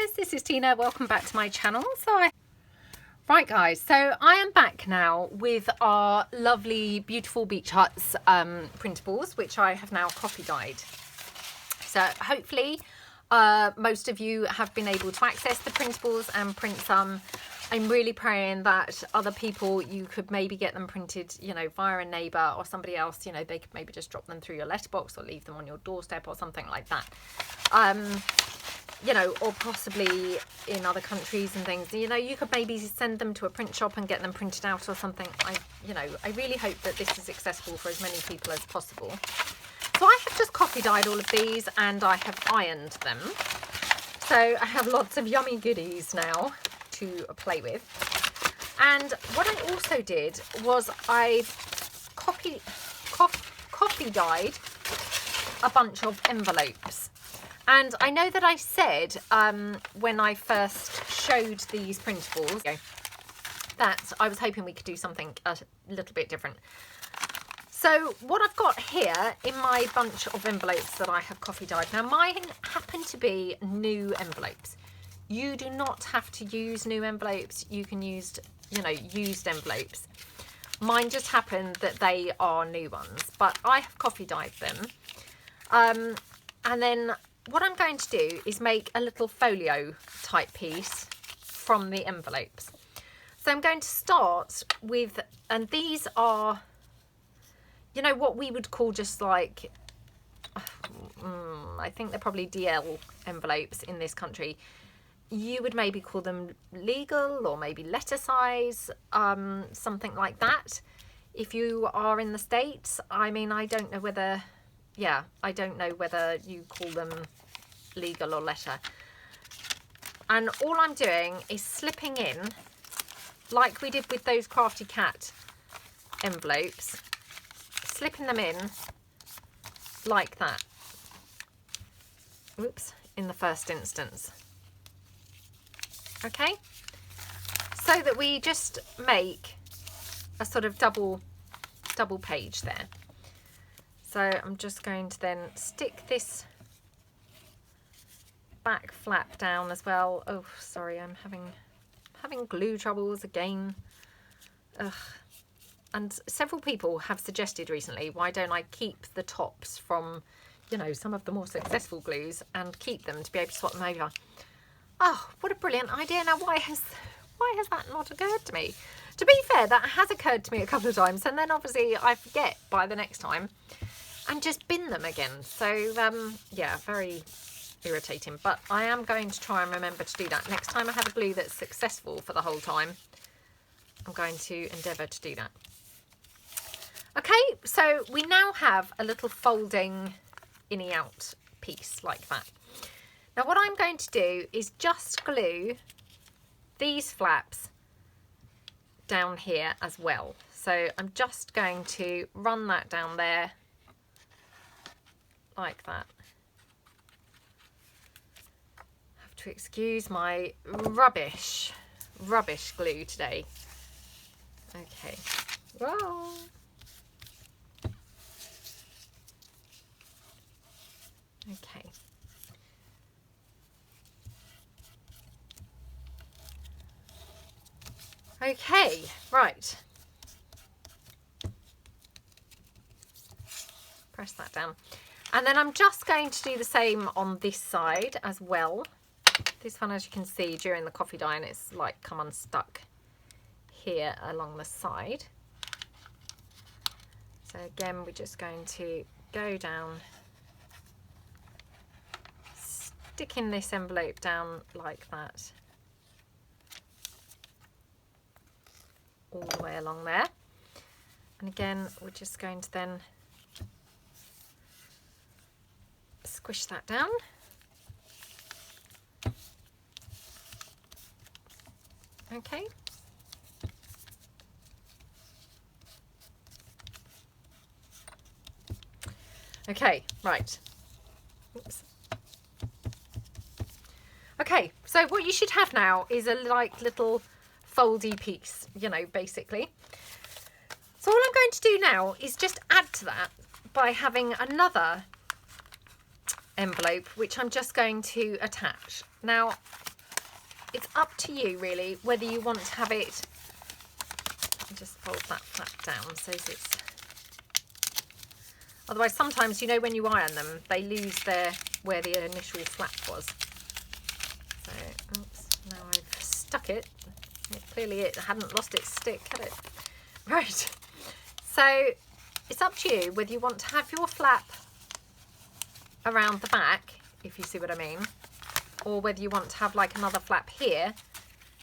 guys, this is Tina. Welcome back to my channel. Right guys, so I am back now with our lovely beautiful beach huts printables, which I have now copy dyed. So hopefully most of you have been able to access the printables and print some. I'm really praying that other people, you could maybe get them printed, you know, via a neighbour or somebody else, you know, they could maybe just drop them through your letterbox or leave them on your doorstep or something like that. You know, or possibly in other countries and things, you know, you could maybe send them to a print shop and get them printed out or something. I really hope that this is accessible for as many people as possible. So I have just copy dyed all of these and I have ironed them. So I have lots of yummy goodies now to play with. And what I also did was I copy dyed a bunch of envelopes. And I know that I said when I first showed these printables that I was hoping we could do something a little bit different. So what I've got here in my bunch of envelopes that I have copy dyed, now mine happen to be new envelopes. You do not have to use new envelopes. You can use, you know, used envelopes. Mine just happen that they are new ones, but I have copy dyed them. And then what I'm going to do is make a little folio type piece from the envelopes. So I'm going to start with, and these are, you know, what we would call just like, I think they're probably DL envelopes in this country. You would maybe call them legal or maybe letter size, something like that. If you are in the States, I mean, I don't know whether, I don't know whether you call them legal or letter. And all I'm doing is slipping in, like we did with those Crafty Cat envelopes, slipping them in like that. Oops, in the first instance. Okay, so that we just make a sort of double page there. So I'm just going to then stick this back flap down as well. Oh, sorry, I'm having glue troubles again. Ugh. And several people have suggested recently, why don't I keep the tops from, you know, some of the more successful glues and keep them to be able to swap them over. Oh, what a brilliant idea. Now, why has that not occurred to me? To be fair, that has occurred to me a couple of times, and then obviously I forget by the next time and just bin them again. So, yeah, very irritating. But I am going to try and remember to do that. Next time I have a glue that's successful for the whole time, I'm going to endeavour to do that. Okay, so we now have a little folding innie out piece like that. Now what I'm going to do is just glue these flaps down here as well. So I'm just going to run that down there like that. Have to excuse my rubbish glue today. Okay. Whoa. Okay. Okay, right. Press that down. And then I'm just going to do the same on this side as well. This one, as you can see, during the coffee dye, and it's like come unstuck here along the side. So again, we're just going to go down, sticking this envelope down like that. All the way along there, and again we're just going to then squish that down. Okay, okay, right. Oops. Okay, so what you should have now is a like little foldy piece, you know, basically. So all I'm going to do now is just add to that by having another envelope which I'm just going to attach. Now it's up to you really whether you want to have it. Just fold that flap down so it's, otherwise sometimes, you know, when you iron them they lose their where the initial flap was. So oops, now I've stuck it. Clearly it hadn't lost its stick, had it? Right, so it's up to you whether you want to have your flap around the back, if you see what I mean, or whether you want to have like another flap here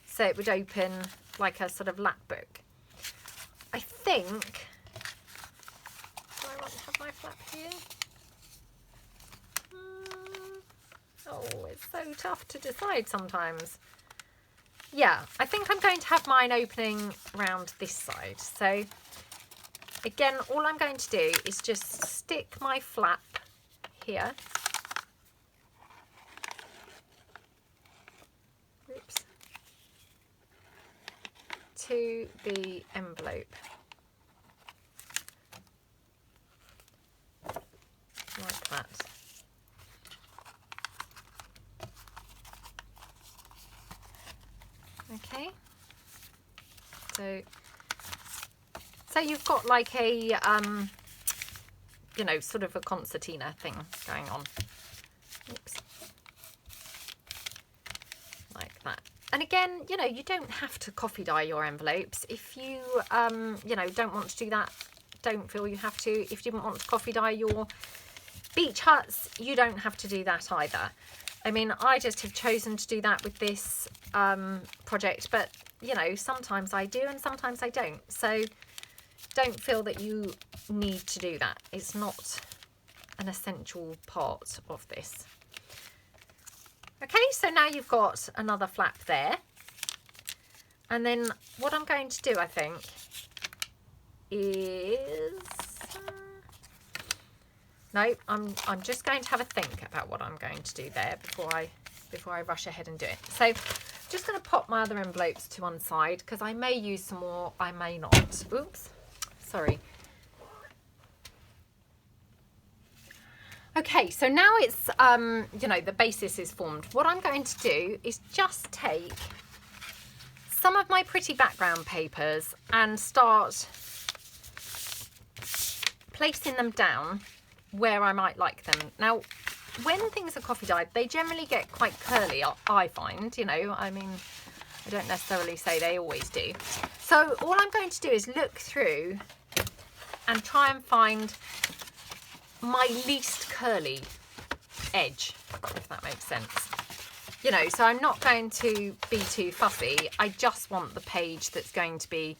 so it would open like a sort of lap book. I think, do I want to have my flap here? Oh, it's so tough to decide sometimes. Yeah, I think I'm going to have mine opening around this side. So again, all I'm going to do is just stick my flap here. Oops. To the envelope. Like that. Okay. So you've got like a you know, sort of a concertina thing going on. Oops. Like that. And again, you know, you don't have to coffee dye your envelopes. If you, you know, don't want to do that, don't feel you have to. If you didn't want to coffee dye your beach huts, you don't have to do that either. I mean, I just have chosen to do that with this project, but, you know, sometimes I do and sometimes I don't. So don't feel that you need to do that. It's not an essential part of this. Okay, so now you've got another flap there. And then what I'm going to do, I think, is... no, I'm just going to have a think about what I'm going to do there before I rush ahead and do it. So I'm just going to pop my other envelopes to one side because I may use some more, I may not. Oops, sorry. Okay, so now it's, you know, the basis is formed. What I'm going to do is just take some of my pretty background papers and start placing them down where I might like them. Now, when things are coffee dyed, they generally get quite curly, I find, you know, I mean, I don't necessarily say they always do. So all I'm going to do is look through and try and find my least curly edge, if that makes sense. You know, so I'm not going to be too fussy. I just want the page that's going to be,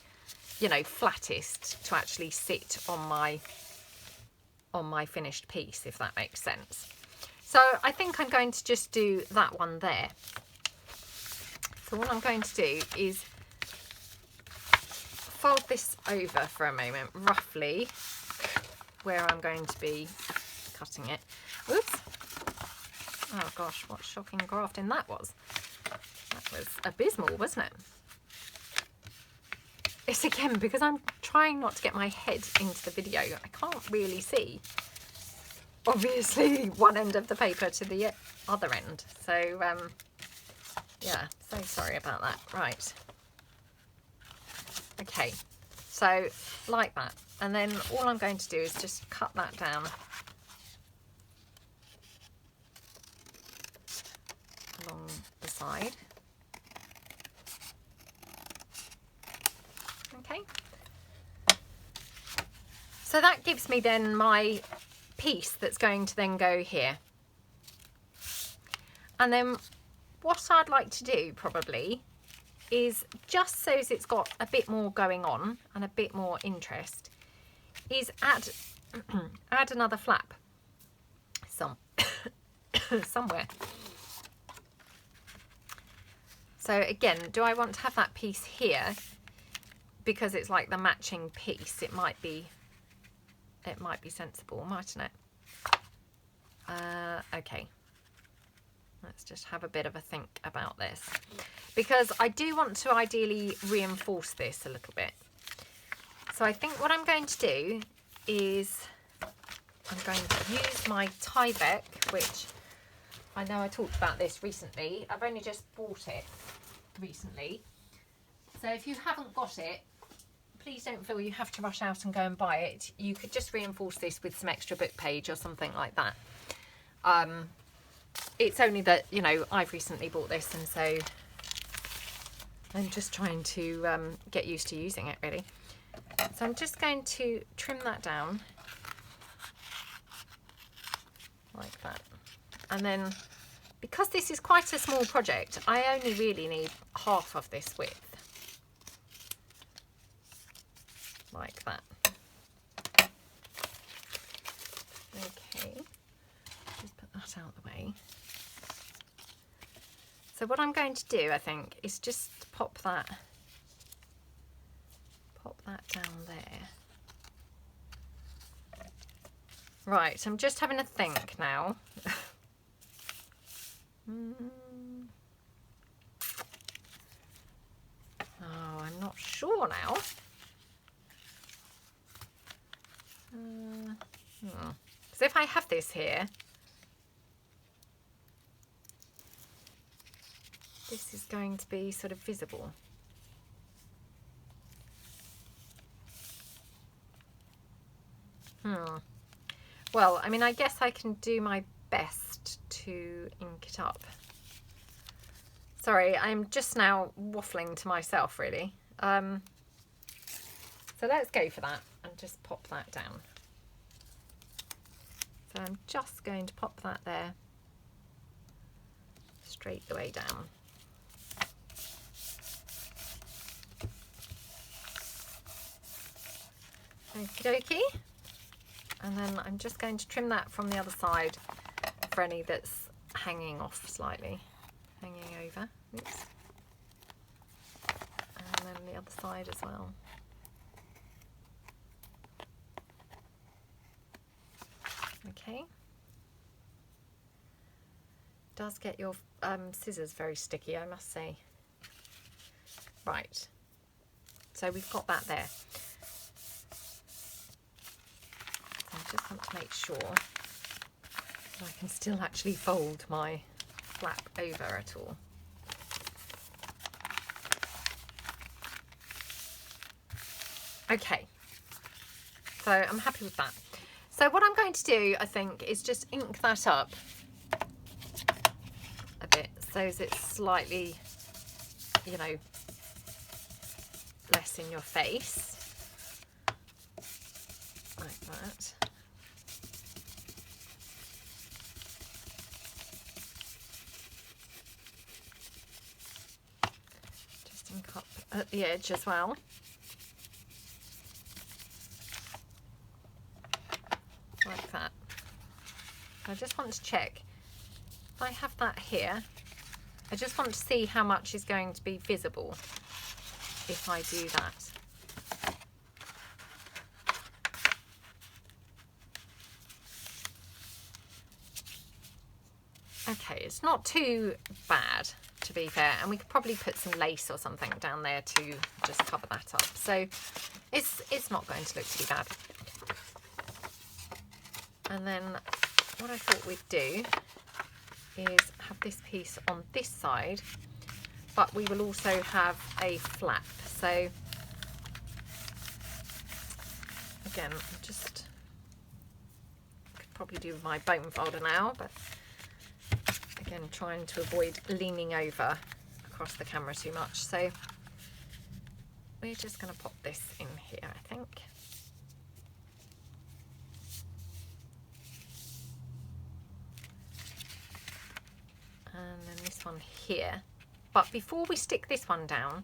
you know, flattest to actually sit on my finished piece, if that makes sense. So I think I'm going to just do that one there. So what I'm going to do is fold this over for a moment, roughly where I'm going to be cutting it. Oops. Oh gosh, what shocking grafting that was. That was abysmal, wasn't it? It's again because I'm trying not to get my head into the video. I can't really see, obviously, one end of the paper to the other end. So, yeah, so sorry about that. Right. Okay, so like that. And then all I'm going to do is just cut that down along the side. Okay. So that gives me then my piece that's going to then go here. And then what I'd like to do probably is, just so as it's got a bit more going on and a bit more interest, is add another flap somewhere. So again, do I want to have that piece here because it's like the matching piece? It might be sensible, mightn't it? Okay, let's just have a bit of a think about this, because I do want to ideally reinforce this a little bit. So I think what I'm going to do is I'm going to use my Tyvek, which I know I talked about this recently. I've only just bought it recently. So if you haven't got it, please don't feel you have to rush out and go and buy it. You could just reinforce this with some extra book page or something like that. It's only that, you know, I've recently bought this, and so I'm just trying to get used to using it, really. So I'm just going to trim that down like that. And then, because this is quite a small project, I only really need half of this width. Like that. Okay, just put that out of the way. So what I'm going to do, I think, is just pop that down there. Right, I'm just having a think now. Oh, I'm not sure now. Because if I have this here, this is going to be sort of visible. Well, I mean, I guess I can do my best to ink it up. Sorry, I'm just now waffling to myself, really. So let's go for that and just pop that down. So I'm just going to pop that there, straight the way down. Okie dokie. And then I'm just going to trim that from the other side for any that's hanging off slightly, hanging over. Oops. And then the other side as well. Okay. Does get your scissors very sticky, I must say. Right. So we've got that there. So I just want to make sure that I can still actually fold my flap over at all. Okay. So I'm happy with that. So what I'm going to do, I think, is just ink that up a bit so as it's slightly, you know, less in your face, like that. Just ink up at the edge as well. Like that. I just want to check if I have that here. I just want to see how much is going to be visible if I do that. Okay, it's not too bad, to be fair, and we could probably put some lace or something down there to just cover that up. So it's not going to look too bad. And then what I thought we'd do is have this piece on this side, but we will also have a flap. So again, just could probably do my bone folder now, but again, trying to avoid leaning over across the camera too much. So we're just going to pop this in here, I think. And then this one here. But before we stick this one down,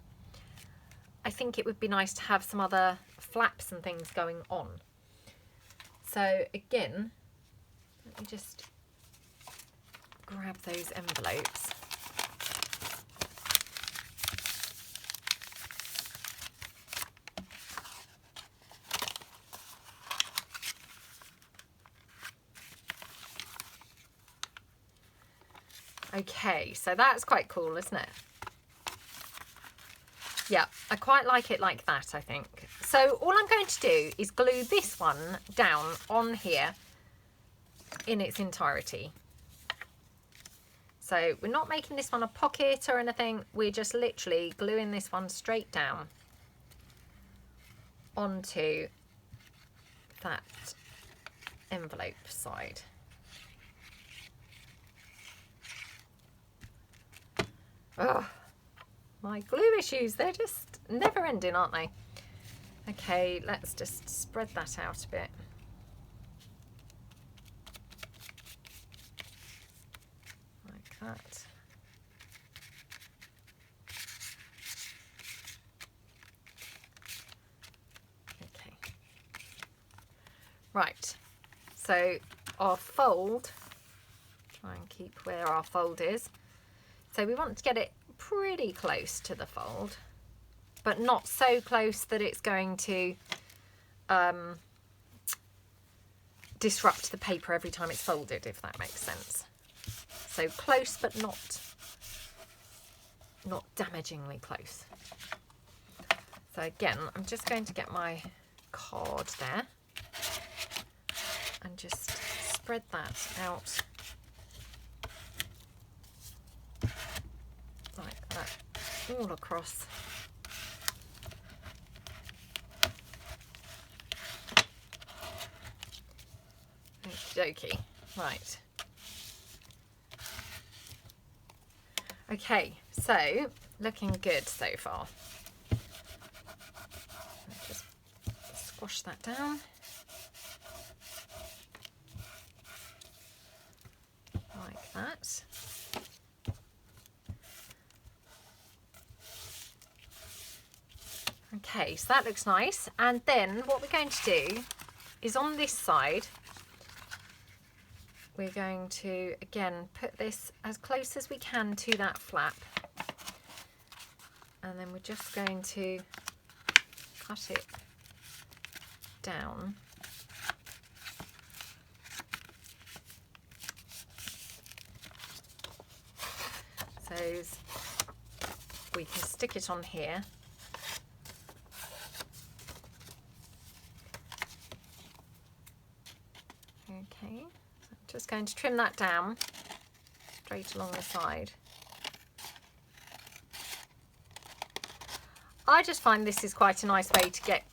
I think it would be nice to have some other flaps and things going on. So again, let me just grab those envelopes. Okay, so that's quite cool, isn't it? Yeah, I quite like it like that, I think. So all I'm going to do is glue this one down on here in its entirety. So we're not making this one a pocket or anything. We're just literally gluing this one straight down onto that envelope side. Oh, my glue issues, they're just never ending, aren't they? Okay, let's just spread that out a bit. Like that. Okay. Right, so our fold, try and keep where our fold is. So we want to get it pretty close to the fold, but not so close that it's going to disrupt the paper every time it's folded, if that makes sense. So close, but not damagingly close. So again, I'm just going to get my card there and just spread that out like that all across. Okie dokie. Right. Okay, so looking good so far. Just squash that down. Like that. Okay, so that looks nice. And then what we're going to do is on this side, we're going to, again, put this as close as we can to that flap. And then we're just going to cut it down. So we can stick it on here. Okay. Just going to trim that down straight along the side. I just find this is quite a nice way to get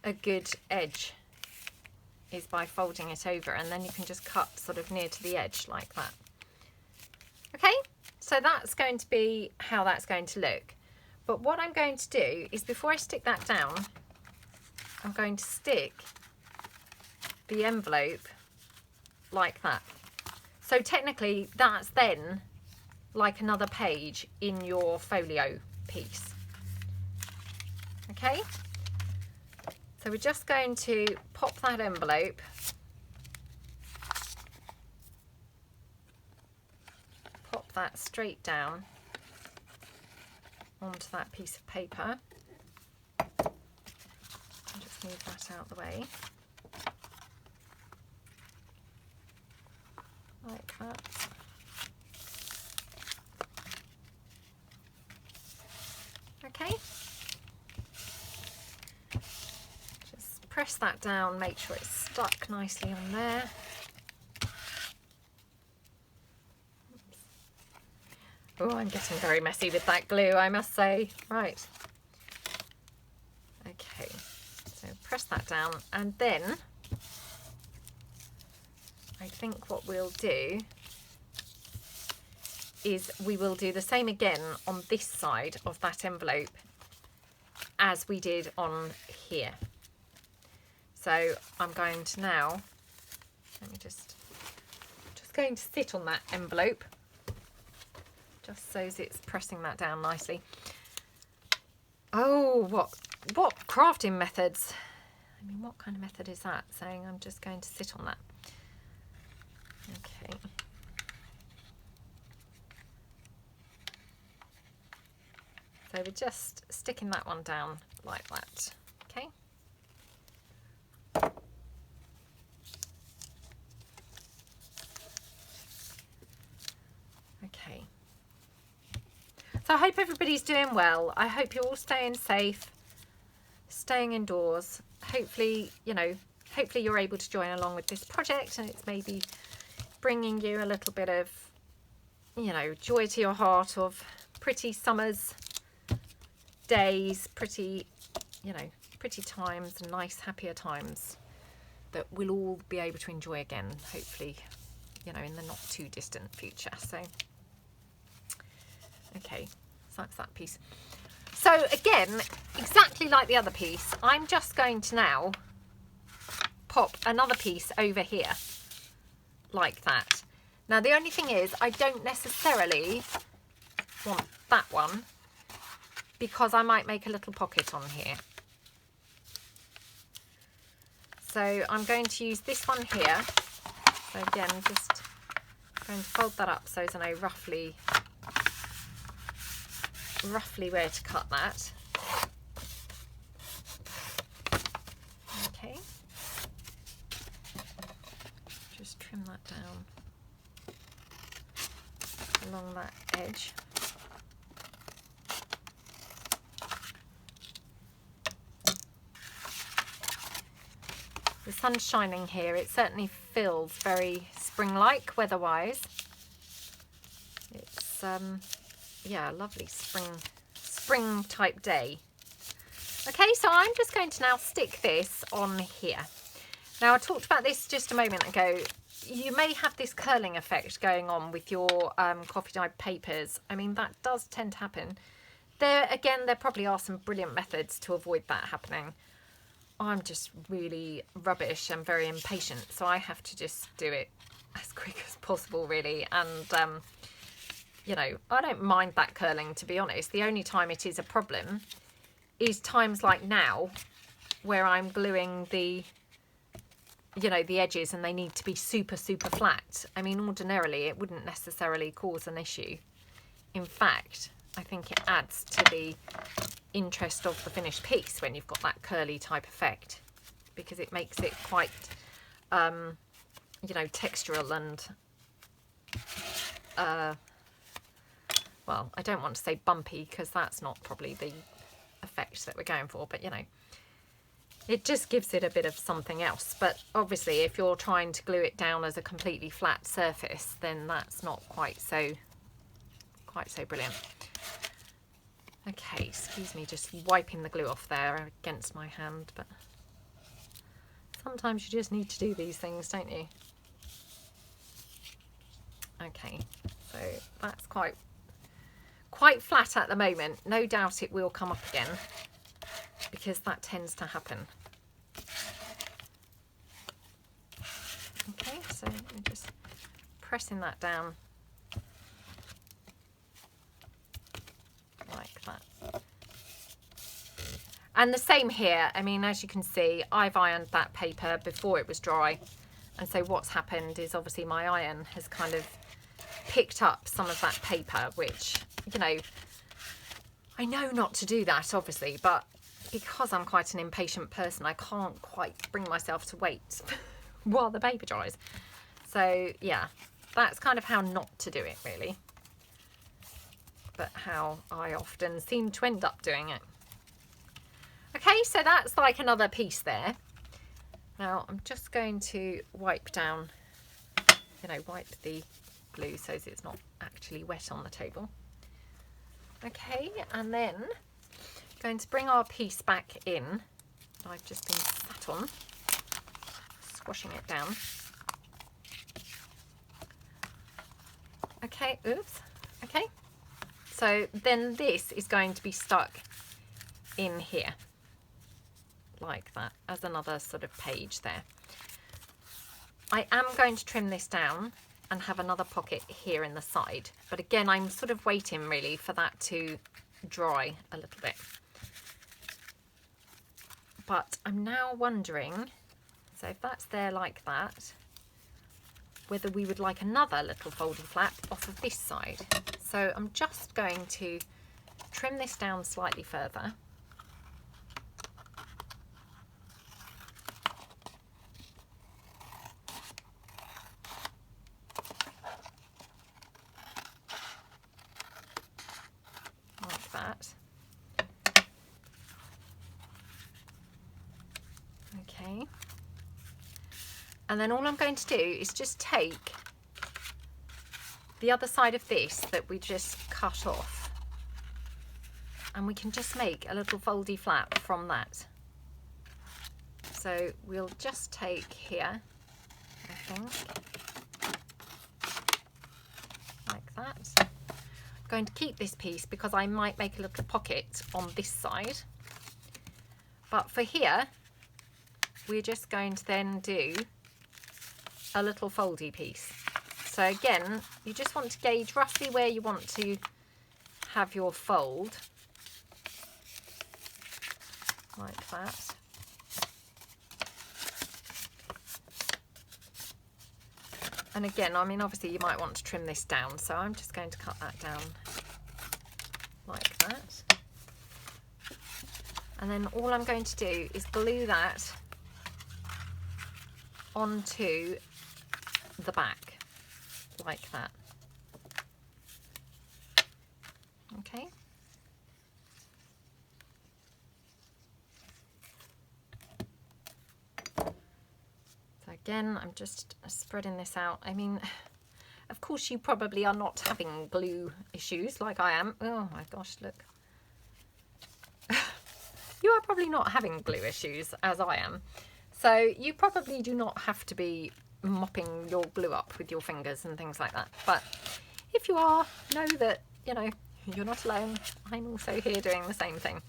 a good edge, is by folding it over, and then you can just cut sort of near to the edge like that. Okay, so that's going to be how that's going to look. But what I'm going to do is, before I stick that down, I'm going to stick the envelope like that. So technically that's then like another page in your folio piece. Okay, so we're just going to pop that envelope that straight down onto that piece of paper. I'll just move that out of the way. Like that. Okay. Just press that down, make sure it's stuck nicely on there. Oh, I'm getting very messy with that glue, I must say. Right. Okay, so press that down, and then I think what we'll do is we will do the same again on this side of that envelope as we did on here. So I'm going to now, let me just going to sit on that envelope, just so as it's pressing that down nicely. Oh, what crafting methods? I mean, what kind of method is that? Saying I'm just going to sit on that. Okay. So we're just sticking that one down like that. Okay. Okay. So I hope everybody's doing well. I hope you're all staying safe, staying indoors. Hopefully, you know, hopefully you're able to join along with this project, and it's maybe bringing you a little bit of you know, joy to your heart of pretty summers, days, pretty, you know, pretty times, nice, happier times that we'll all be able to enjoy again, hopefully, you know, in the not too distant future. So, okay, so that's that piece. So again, exactly like the other piece, I'm just going to now pop another piece over here like that. Now the only thing is I don't necessarily want that one because I might make a little pocket on here. So I'm going to use this one here. So again, just going to fold that up so as I know roughly where to cut that. Okay. Just trim that down along that edge. The sun's shining here. It certainly feels very spring-like weather-wise. It's yeah, a lovely spring type day. Okay, so I'm just going to now stick this on here. Now I talked about this just a moment ago. You may have this curling effect going on with your coffee dyed papers. I mean, that does tend to happen. There probably are some brilliant methods to avoid that happening. I'm just really rubbish and very impatient, so I have to just do it as quick as possible, really. And you know, I don't mind that curling, to be honest. The only time it is a problem is times like now where I'm gluing the, you know, the edges and they need to be super flat. I mean, ordinarily it wouldn't necessarily cause an issue. In fact, I think it adds to the interest of the finished piece when you've got that curly type effect, because it makes it quite you know, textural and well, I don't want to say bumpy because that's not probably the effect that we're going for, but you know, it just gives it a bit of something else. But obviously if you're trying to glue it down as a completely flat surface, then that's not quite so brilliant. Okay, excuse me, just wiping the glue off there against my hand, but sometimes you just need to do these things, don't you? Okay, so that's quite flat at the moment. No doubt it will come up again because that tends to happen. Okay, so I'm just pressing that down like that. And the same here. I mean, as you can see, I've ironed that paper before it was dry, and so what's happened is obviously my iron has kind of picked up some of that paper, which, you know, I know not to do that obviously, but because I'm quite an impatient person, I can't quite bring myself to wait while the paper dries. So yeah, that's kind of how not to do it, really, but how I often seem to end up doing it. Okay, so that's like another piece there. Now I'm just going to wipe down, you know, wipe the glue so that it's not actually wet on the table. Okay, and then going to bring our piece back in that I've just been sat on, squashing it down. Okay, oops, okay. So then this is going to be stuck in here like that as another sort of page there. I am going to trim this down and have another pocket here in the side, but again I'm sort of waiting really for that to dry a little bit. But I'm now wondering, so if that's there like that, whether we would like another little folding flap off of this side. So I'm just going to trim this down slightly further. Like that. Okay. And then all I'm going to do is just take the other side of this that we just cut off, and we can just make a little foldy flap from that. So we'll just take here, I think, like that. I'm going to keep this piece because I might make a little pocket on this side. But for here, we're just going to then do a little foldy piece. So again, you just want to gauge roughly where you want to have your fold, like that. And again, I mean, obviously you might want to trim this down, so I'm just going to cut that down like that. And then all I'm going to do is glue that onto the back, like that. Okay. Again, I'm just spreading this out. I mean, of course you probably are not having glue issues like I am. Oh my gosh, look. You are probably not having glue issues as I am. So you probably do not have to be mopping your glue up with your fingers and things like that. But if you are, know that, you know, you're not alone. I'm also here doing the same thing.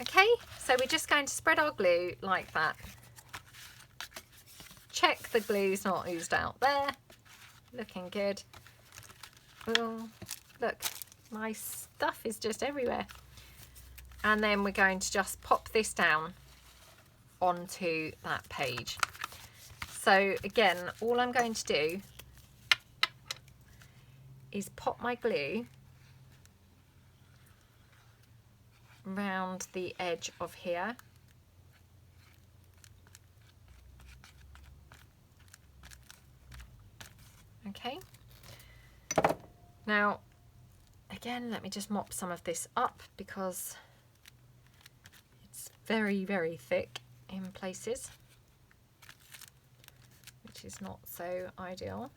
Okay, so we're just going to spread our glue like that. Check the glue's not oozed out there. Looking good. Oh, look, my stuff is just everywhere. And then we're going to just pop this down onto that page. So again, all I'm going to do is pop my glue round the edge of here. Okay, now again, let me just mop some of this up because it's very, very thick in places, which is not so ideal.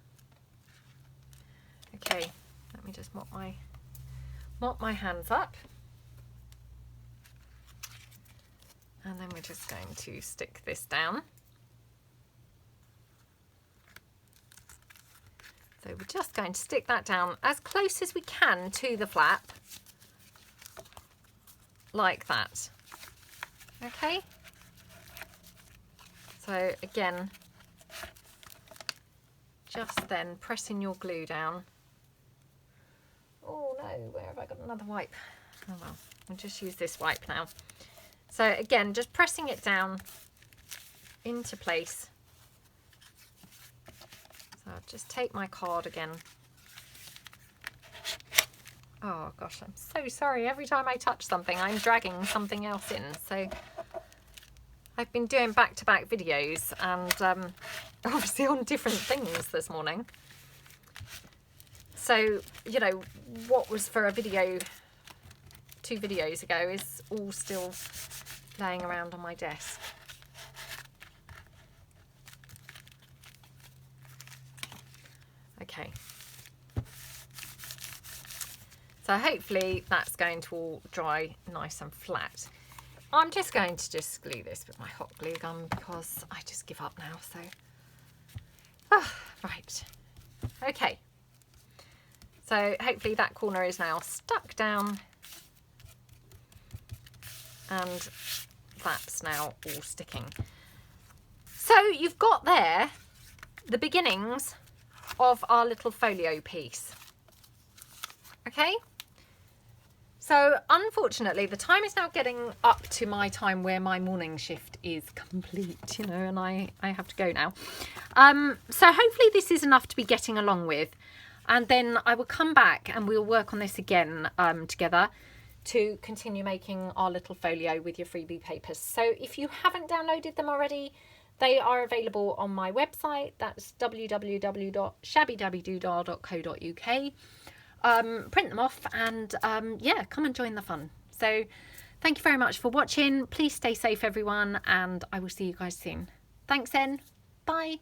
Okay, let me just mop my hands up, and then we're just going to stick this down. So we're just going to stick that down as close as we can to the flap, like that. Okay. So again, just then pressing your glue down. Oh no, where have I got another wipe? Oh well, we'll just use this wipe now. So again, just pressing it down into place. So I'll just take my card again. Oh gosh, I'm so sorry. Every time I touch something, I'm dragging something else in. So I've been doing back-to-back videos and obviously on different things this morning. So, you know, what was for a video 2 videos ago is all still laying around on my desk. Okay, so hopefully that's going to all dry nice and flat. I'm just going to just glue this with my hot glue gun because I just give up now. So, right, okay. So hopefully that corner is now stuck down and that's now all sticking. So you've got there the beginnings of our little folio piece. Okay, so unfortunately the time is now getting up to my time where my morning shift is complete, you know, and I have to go now. So hopefully this is enough to be getting along with, and then I will come back and we'll work on this again together to continue making our little folio with your freebie papers. So if you haven't downloaded them already, they are available on my website. That's www.shabbydabbydoodah.co.uk. Print them off and yeah, come and join the fun. So thank you very much for watching. Please stay safe, everyone, and I will see you guys soon. Thanks then. Bye.